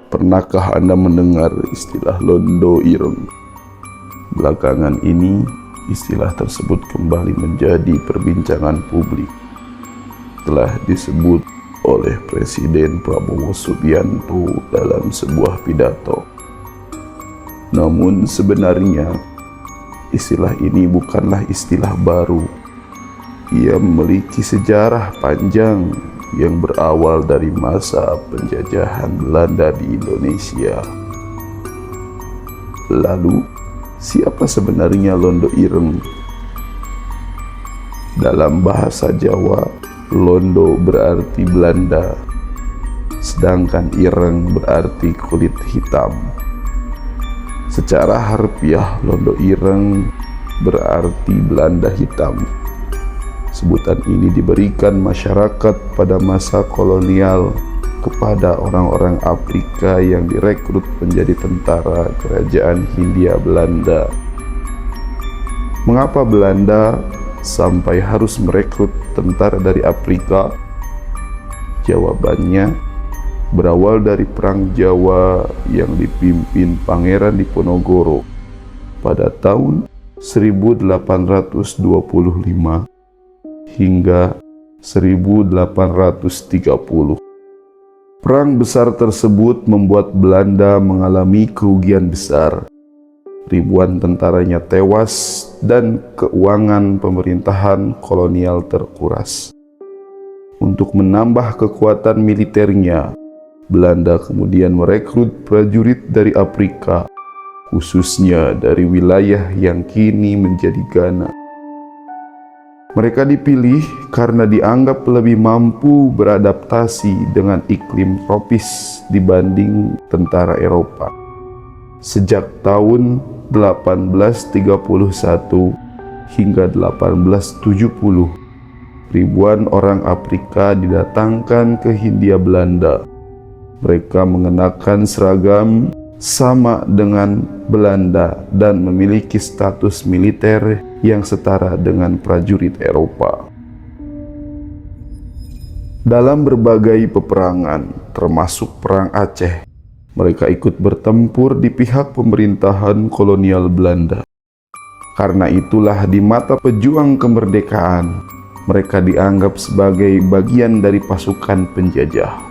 Pernahkah Anda mendengar istilah Londo Ireng? Belakangan ini, istilah tersebut kembali menjadi perbincangan publik. Telah disebut oleh Presiden Prabowo Subianto dalam sebuah pidato. Namun sebenarnya, istilah ini bukanlah istilah baru. Ia memiliki sejarah panjang yang berawal dari masa penjajahan Belanda di Indonesia. Lalu, siapa sebenarnya Londo Ireng? Dalam bahasa Jawa, Londo berarti Belanda, sedangkan Ireng berarti kulit hitam. Secara harfiah, Londo Ireng berarti Belanda hitam. Sebutan ini diberikan masyarakat pada masa kolonial kepada orang-orang Afrika yang direkrut menjadi tentara kerajaan Hindia Belanda. Mengapa Belanda sampai harus merekrut tentara dari Afrika? Jawabannya berawal dari Perang Jawa yang dipimpin Pangeran Diponegoro pada tahun 1825 hingga 1830. Perang besar tersebut membuat Belanda mengalami kerugian besar. Ribuan tentaranya tewas dan keuangan pemerintahan kolonial terkuras. Untuk menambah kekuatan militernya, Belanda kemudian merekrut prajurit dari Afrika, khususnya dari wilayah yang kini menjadi Ghana. Mereka dipilih karena dianggap lebih mampu beradaptasi dengan iklim tropis dibanding tentara Eropa. Sejak tahun 1831 hingga 1870, ribuan orang Afrika didatangkan ke Hindia Belanda. Mereka mengenakan seragam sama dengan Belanda dan memiliki status militer yang setara dengan prajurit Eropa. Dalam berbagai peperangan, termasuk Perang Aceh, mereka ikut bertempur di pihak pemerintahan kolonial Belanda. Karena itulah di mata pejuang kemerdekaan, mereka dianggap sebagai bagian dari pasukan penjajah.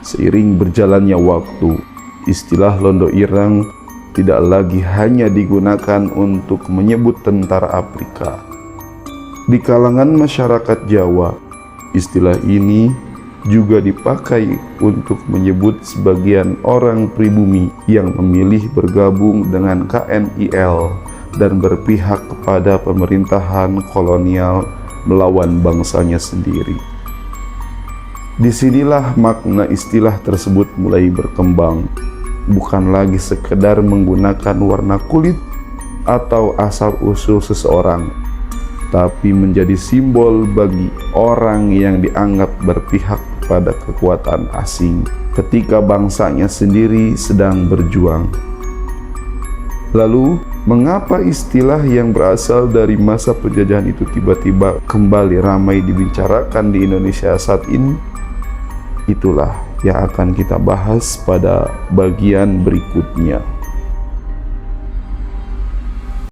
Seiring berjalannya waktu, istilah Londo Ireng tidak lagi hanya digunakan untuk menyebut tentara Afrika. Di kalangan masyarakat Jawa, istilah ini juga dipakai untuk menyebut sebagian orang pribumi yang memilih bergabung dengan KNIL dan berpihak kepada pemerintahan kolonial melawan bangsanya sendiri. Disinilah makna istilah tersebut mulai berkembang. Bukan lagi sekedar menggunakan warna kulit atau asal-usul seseorang, tapi menjadi simbol bagi orang yang dianggap berpihak pada kekuatan asing ketika bangsanya sendiri sedang berjuang. Lalu, mengapa istilah yang berasal dari masa penjajahan itu tiba-tiba kembali ramai dibicarakan di Indonesia saat ini? Itulah yang akan kita bahas pada bagian berikutnya.